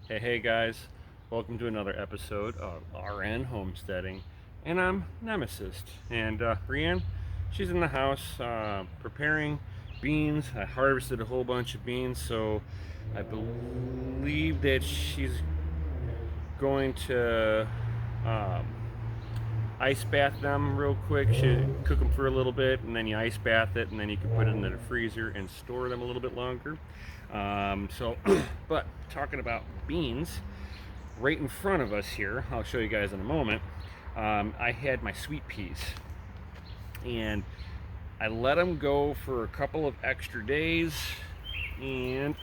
Hey guys, welcome to another episode of RN Homesteading, and I'm Nemesis. And Brienne, she's in the house preparing beans. I harvested a whole bunch of beans, so I believe that she's going to um, ice bath them real quick. She cook them for a little bit, and then you ice bath it, and then you can put it in the freezer and store them a little bit longer. But talking about beans, right in front of us here, I'll show you guys in a moment. I had my sweet peas, and I let them go for a couple of extra days, and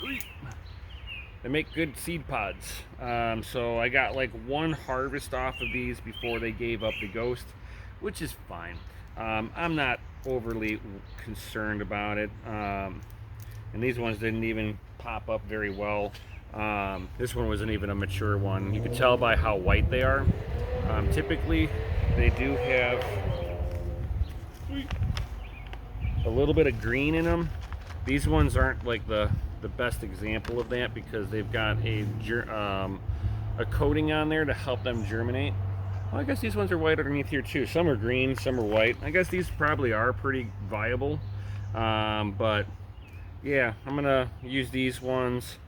they make good seed pods. So I got like one harvest off of these before they gave up the ghost, which is fine. I'm not overly concerned about it. And these ones didn't even pop up very well. This one wasn't even a mature one. You can tell by how white they are. Typically, they do have a little bit of green in them. These ones aren't like the best example of that because they've got a coating on there to help them germinate. Well, I guess these ones are white underneath here too. Some are green, some are white. I guess these probably are pretty viable. But yeah, I'm gonna use these ones.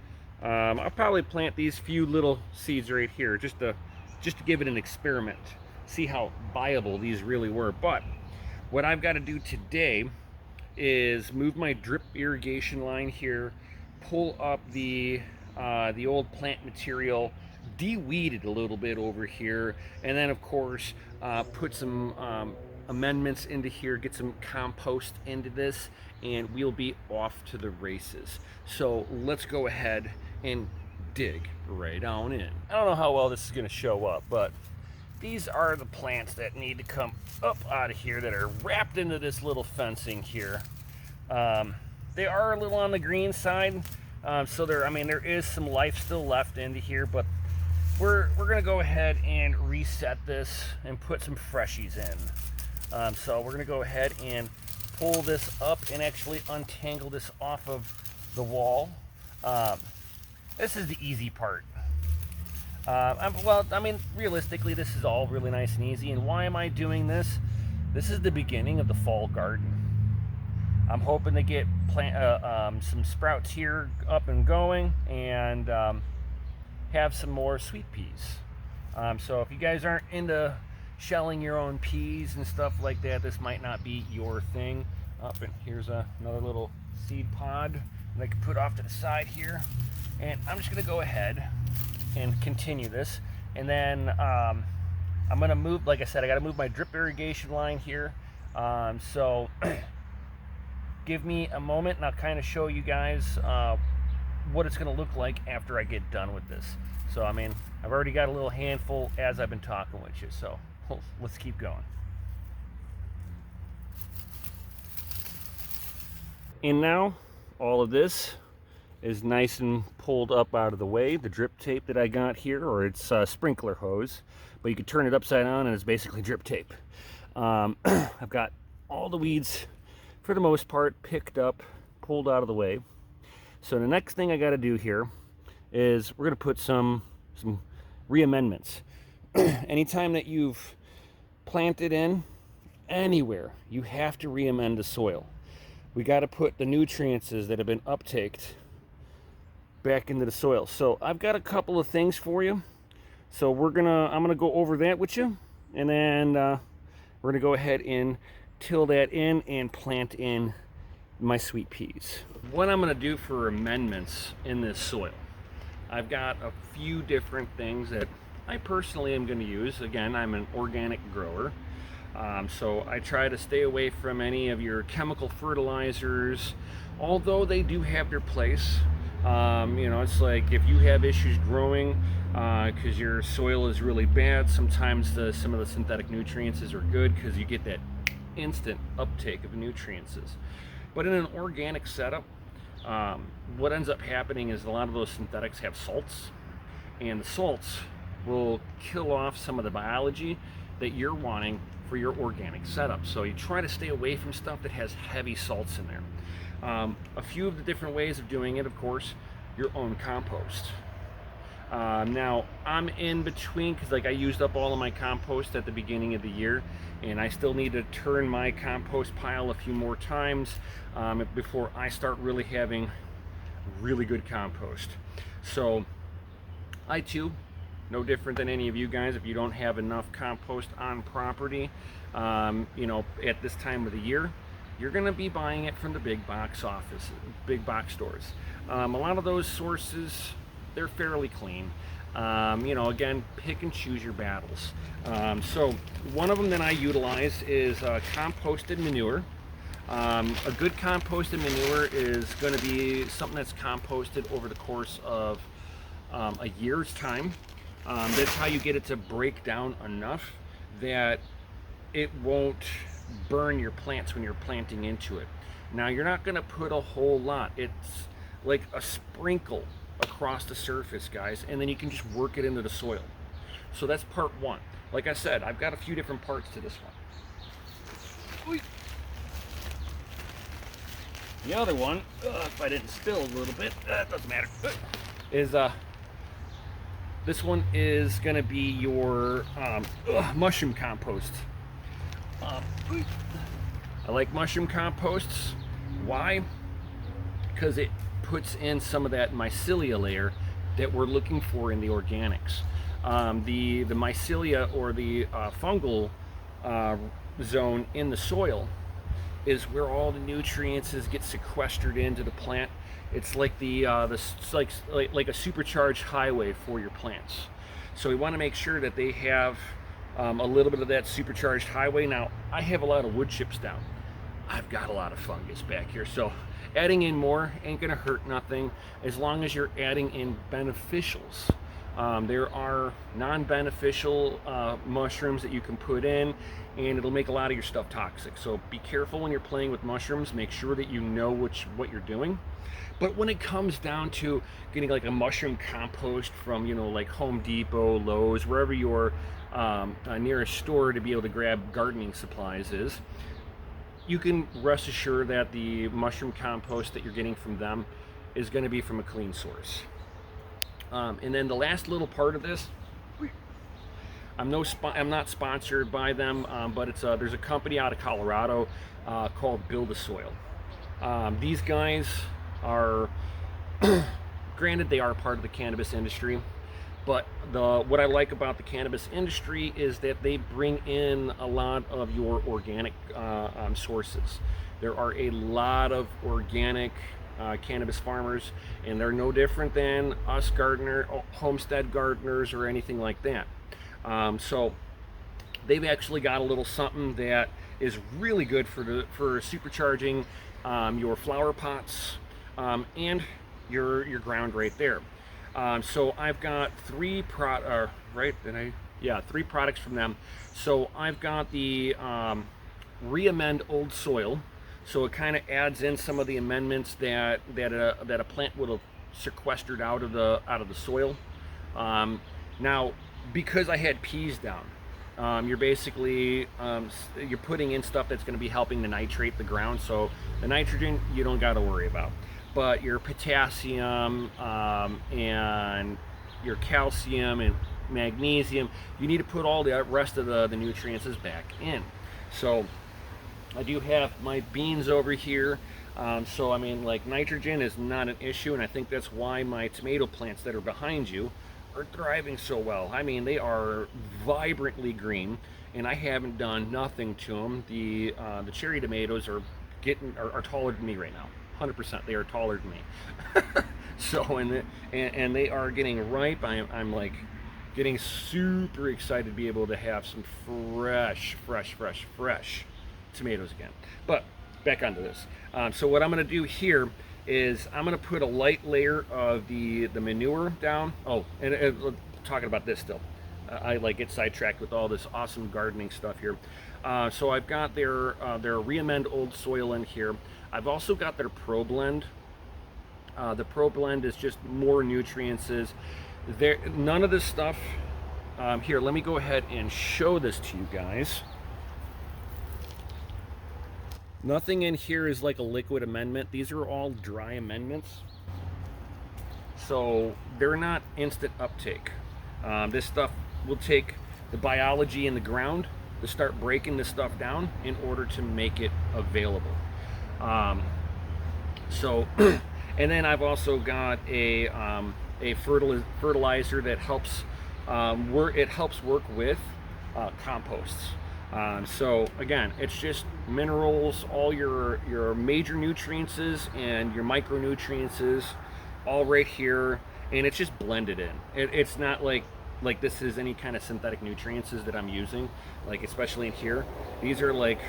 I'll probably plant these few little seeds right here just to give it an experiment, see how viable these really were. But what I've got to do today is move my drip irrigation line here, pull up the old plant material, de-weed it a little bit over here, and then of course put some amendments into here, get some compost into this, and we'll be off to the races. So let's go ahead and dig right on in. I don't know how well this is going to show up, but these are the plants that need to come up out of here that are wrapped into this little fencing here. They are a little on the green side, so there is some life still left into here, but we're gonna go ahead and reset this and put some freshies in. So we're gonna go ahead and pull this up and actually untangle this off of the wall. This is the easy part. Realistically, this is all really nice and easy. And why am I doing this? This is the beginning of the fall garden. I'm hoping to get some sprouts here up and going, and have some more sweet peas. So if you guys aren't into shelling your own peas and stuff like that, this might not be your thing. And here's another little seed pod that I can put off to the side here. And I'm just gonna go ahead and continue this, and then I'm gonna move, like I said, I gotta move my drip irrigation line here. So give me a moment and I'll kind of show you guys what it's gonna look like after I get done with this. So I've already got a little handful as I've been talking with you, so let's keep going. And now all of this is nice and pulled up out of the way. The drip tape that I got here, or it's a sprinkler hose, but you can turn it upside down and it's basically drip tape. I've got all the weeds for the most part picked up, pulled out of the way. So the next thing I got to do here is we're going to put some reamendments. Anytime that you've planted in anywhere, you have to reamend the soil. We got to put the nutrients that have been uptaked back into the soil. So I've got a couple of things for you. So I'm gonna go over that with you, and then we're gonna go ahead and till that in and plant in my sweet peas. What I'm gonna do for amendments in this soil, I've got a few different things that I personally am gonna use. Again, I'm an organic grower. So I try to stay away from any of your chemical fertilizers, although they do have their place. It's like if you have issues growing because your soil is really bad, sometimes some of the synthetic nutrients are good because you get that instant uptake of nutrients. But in an organic setup, what ends up happening is a lot of those synthetics have salts, and the salts will kill off some of the biology that you're wanting for your organic setup. So you try to stay away from stuff that has heavy salts in there. A few of the different ways of doing it, of course, your own compost. Now I'm in between because like I used up all of my compost at the beginning of the year, and I still need to turn my compost pile a few more times before I start really having really good compost. So I too, no different than any of you guys, if you don't have enough compost on property, you know, at this time of the year, you're going to be buying it from the big box big box stores. A lot of those sources, they're fairly clean. You know, again, pick and choose your battles. So one of them that I utilize is composted manure. A good composted manure is going to be something that's composted over the course of a year's time. That's how you get it to break down enough that it won't burn your plants when you're planting into it. Now, you're not going to put a whole lot. It's like a sprinkle across the surface, guys, and then you can just work it into the soil. So that's part one. Like I said, I've got a few different parts to this one. The other one, if I didn't spill a little bit, doesn't matter, is this one is going to be your mushroom compost. I like mushroom composts. Why? Because it puts in some of that mycelia layer that we're looking for in the organics. The mycelia, or the fungal zone in the soil, is where all the nutrients get sequestered into the plant. It's like it's like a supercharged highway for your plants. So we want to make sure that they have a little bit of that supercharged highway. Now, I have a lot of wood chips down. I've got a lot of fungus back here, so adding in more ain't gonna hurt nothing, as long as you're adding in beneficials. There are non-beneficial mushrooms that you can put in, and it'll make a lot of your stuff toxic. So be careful when you're playing with mushrooms. Make sure that you know what you're doing. But when it comes down to getting like a mushroom compost from, you know, like Home Depot, Lowe's, wherever your nearest store to be able to grab gardening supplies is, you can rest assured that the mushroom compost that you're getting from them is going to be from a clean source. And then the last little part of this, I'm not sponsored by them, but there's a company out of Colorado called Build a Soil. These guys are, granted, they are part of the cannabis industry, but what I like about the cannabis industry is that they bring in a lot of your organic sources. There are a lot of organic cannabis farmers, and they're no different than us homestead gardeners or anything like that. So they've actually got a little something that is really good for supercharging your flower pots and your ground right there. So I've got three products from them. So I've got the Re-Amend Old Soil. So it kind of adds in some of the amendments that a plant would have sequestered out of the soil. Now, because I had peas down, you're basically you're putting in stuff that's going to be helping to nitrate the ground. So the nitrogen you don't got to worry about, but your potassium and your calcium and magnesium, you need to put all the rest of the nutrients back in. So I do have my beans over here. So I mean, like, nitrogen is not an issue, and I think that's why my tomato plants that are behind you are thriving so well. I mean, they are vibrantly green, and I haven't done nothing to them. The cherry tomatoes are taller than me right now. 100%, they are taller than me. So and they are getting ripe. I'm like getting super excited to be able to have some fresh tomatoes again. But back onto this. So what I'm going to do here is I'm going to put a light layer of the manure down. Oh, and talking about this still. I like get sidetracked with all this awesome gardening stuff here. So I've got their Re-Amend Old Soil in here. I've also got their Pro Blend. The Pro Blend is just more nutrients. None of this stuff. Here, let me go ahead and show this to you guys. Nothing in here is like a liquid amendment. These are all dry amendments. so they're not instant uptake. This stuff will take the biology in the ground to start breaking this stuff down in order to make it available. So, and then I've also got a fertilizer that helps work with composts. So again, it's just minerals, all your major nutrients and your micronutrients, all right here, and it's just blended in. It's not like this is any kind of synthetic nutrients that I'm using, like especially in here. These are like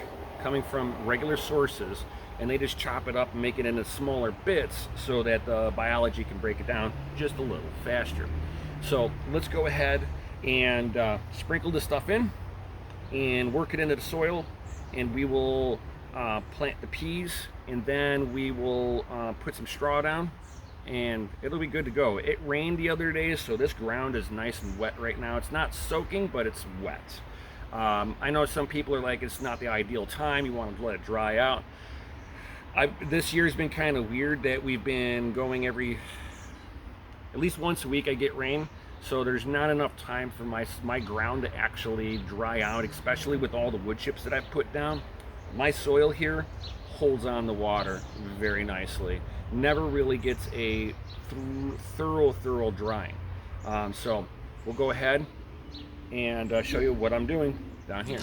coming from regular sources, and they just chop it up and make it into smaller bits so that the biology can break it down just a little faster. So let's go ahead and sprinkle this stuff in and work it into the soil, and we will plant the peas, and then we will put some straw down, and it'll be good to go. It rained the other day, so this ground is nice and wet right now. It's not soaking, but it's wet. I know some people are like, it's not the ideal time, you want to let it dry out. This year's been kind of weird that we've been going at least once a week I get rain, so there's not enough time for my ground to actually dry out, especially with all the wood chips that I've put down. My soil here holds on the water very nicely. Never really gets a thorough drying. So we'll go ahead and show you what I'm doing down here.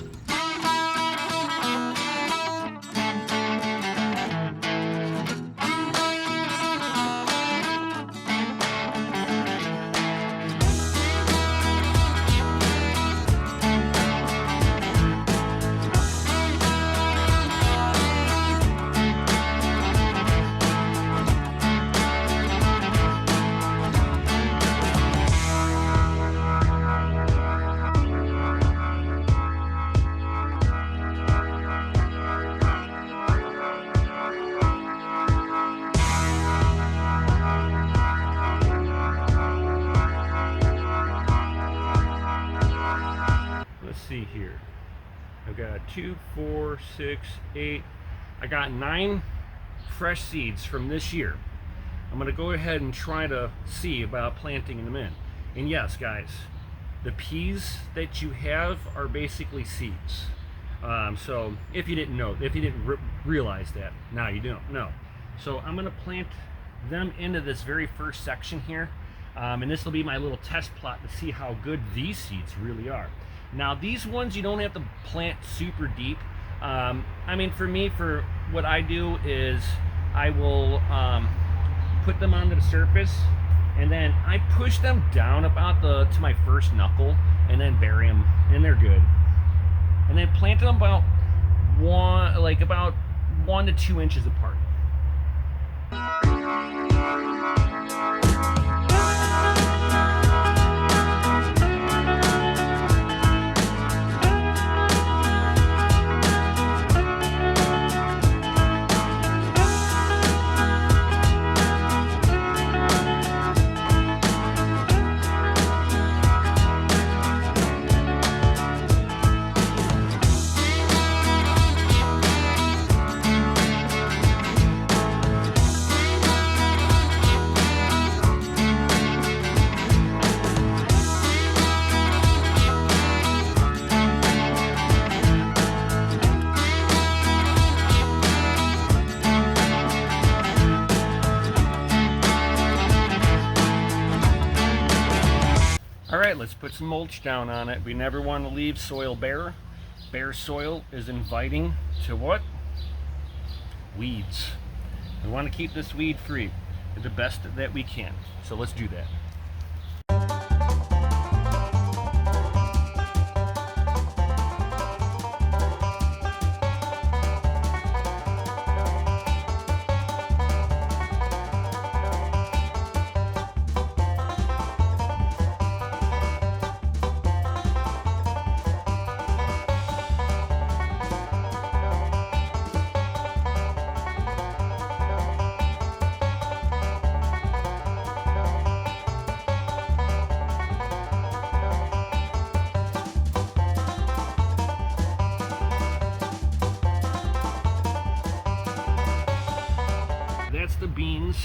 See here, I've got 2, 4, 6, 8. I got 9 fresh seeds from this year. I'm gonna go ahead and try to see about planting them in. And yes, guys, the peas that you have are basically seeds. So if you didn't know, if you didn't realize that, now you don't know. So I'm gonna plant them into this very first section here, and this will be my little test plot to see how good these seeds really are. Now these ones you don't have to plant super deep. I mean, for me, for what I do is I will put them onto the surface, and then I push them down about to my first knuckle, and then bury them, and they're good. And then plant them about 1 to 2 inches apart. Alright, let's put some mulch down on it. We never want to leave soil bare. Bare soil is inviting to what? Weeds. We want to keep this weed free the best that we can. So let's do that. That's the beans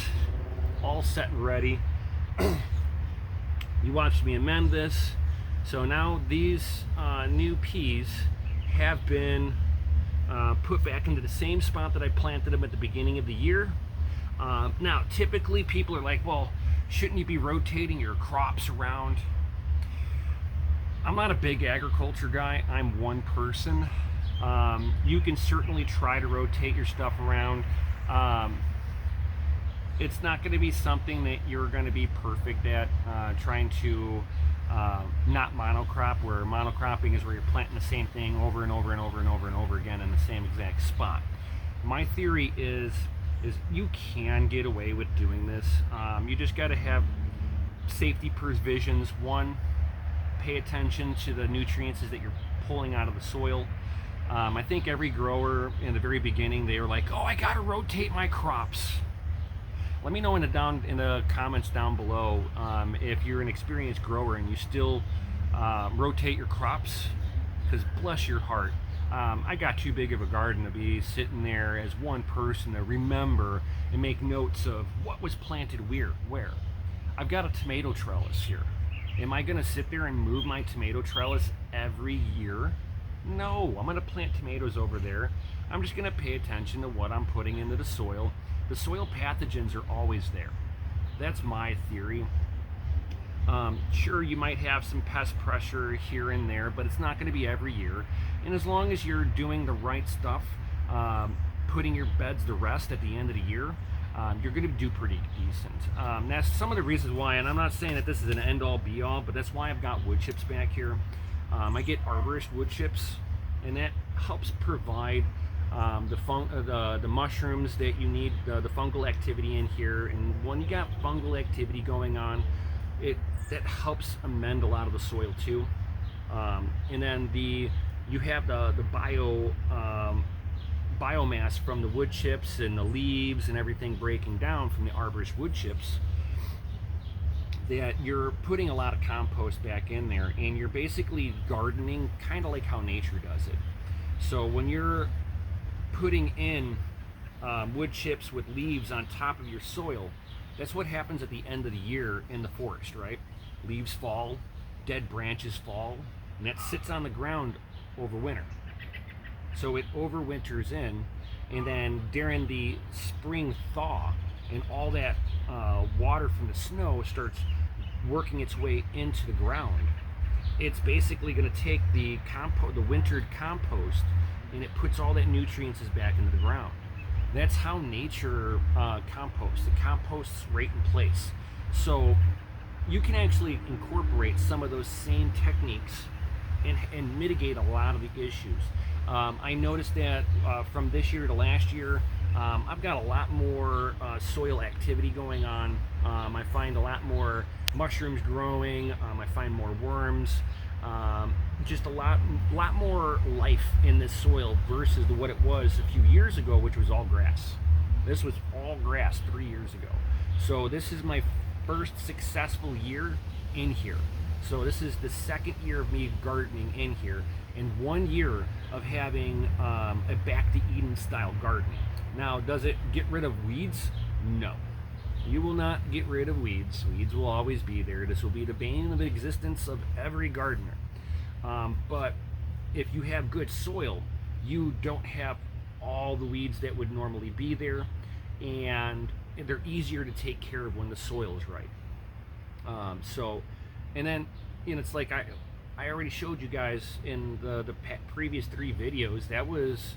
all set and ready. You watched me amend this. So now these new peas have been put back into the same spot that I planted them at the beginning of the year. Now, typically people are like, well, shouldn't you be rotating your crops around? I'm not a big agriculture guy. I'm one person. You can certainly try to rotate your stuff around. It's not going to be something that you're going to be perfect at, trying to not monocrop, where monocropping is where you're planting the same thing over and over and over and over and over again in the same exact spot. My theory is you can get away with doing this. You just got to have safety provisions. One, pay attention to the nutrients that you're pulling out of the soil. I think every grower in the very beginning, they were like, oh, I got to rotate my crops. Let me know in the comments down below if you're an experienced grower and you still rotate your crops, because bless your heart, I got too big of a garden to be sitting there as one person to remember and make notes of what was planted where. I've got a tomato trellis here. Am I going to sit there and move my tomato trellis every year? No, I'm going to plant tomatoes over there. I'm just going to pay attention to what I'm putting into the soil. The soil pathogens are always there. That's my theory. Sure, you might have some pest pressure here and there, but it's not going to be every year. And as long as you're doing the right stuff, putting your beds to rest at the end of the year, you're going to do pretty decent. That's some of the reasons why, and I'm not saying that this is an end-all be-all, but that's why I've got wood chips back here. I get arborist wood chips, and that helps provide the mushrooms that you need, the fungal activity in here. And when you got fungal activity going on, that helps amend a lot of the soil too. And then you have the biomass from the wood chips and the leaves and everything breaking down from the arborist wood chips, that you're putting a lot of compost back in there, and you're basically gardening kind of like how nature does it. So when you're putting in wood chips with leaves on top of your soil, that's what happens at the end of the year in the forest, right? Leaves fall, dead branches fall, and that sits on the ground over winter. So it overwinters in, and then during the spring thaw, and all that water from the snow starts working its way into the ground, it's basically going to take the wintered compost, and it puts all that nutrients back into the ground. That's how nature composts. It composts right in place. So you can actually incorporate some of those same techniques and mitigate a lot of the issues. I noticed that from this year to last year, I've got a lot more soil activity going on. I find a lot more mushrooms growing. I find more worms. Just a lot more life in this soil versus what it was a few years ago, which was all grass. This was all grass 3 years ago. So this is my first successful year in here. So this is the second year of me gardening in here, and 1 year of having a back to Eden style gardening. Now, does it get rid of weeds? No. You will not get rid of weeds. Weeds will always be there. This will be the bane of the existence of every gardener. But if you have good soil, you don't have all the weeds that would normally be there, and they're easier to take care of when the soil is right. And then, it's like I already showed you guys in the previous 3 videos, that was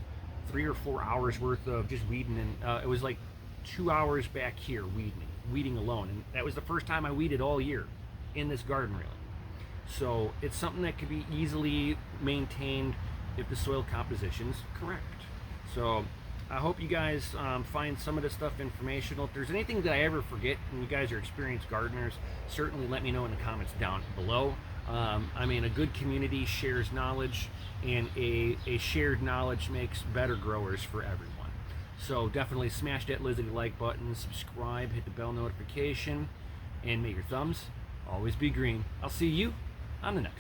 3 or 4 hours worth of just weeding, and it was like 2 hours back here weeding alone, and that was the first time I weeded all year in this garden, really. So it's something that could be easily maintained if the soil composition's correct. So I hope you guys find some of this stuff informational. If there's anything that I ever forget, and you guys are experienced gardeners, certainly let me know in the comments down below. A good community shares knowledge, and a shared knowledge makes better growers for everyone. So definitely smash that like button, subscribe, hit the bell notification, and may your thumbs always be green. I'll see you on the next one.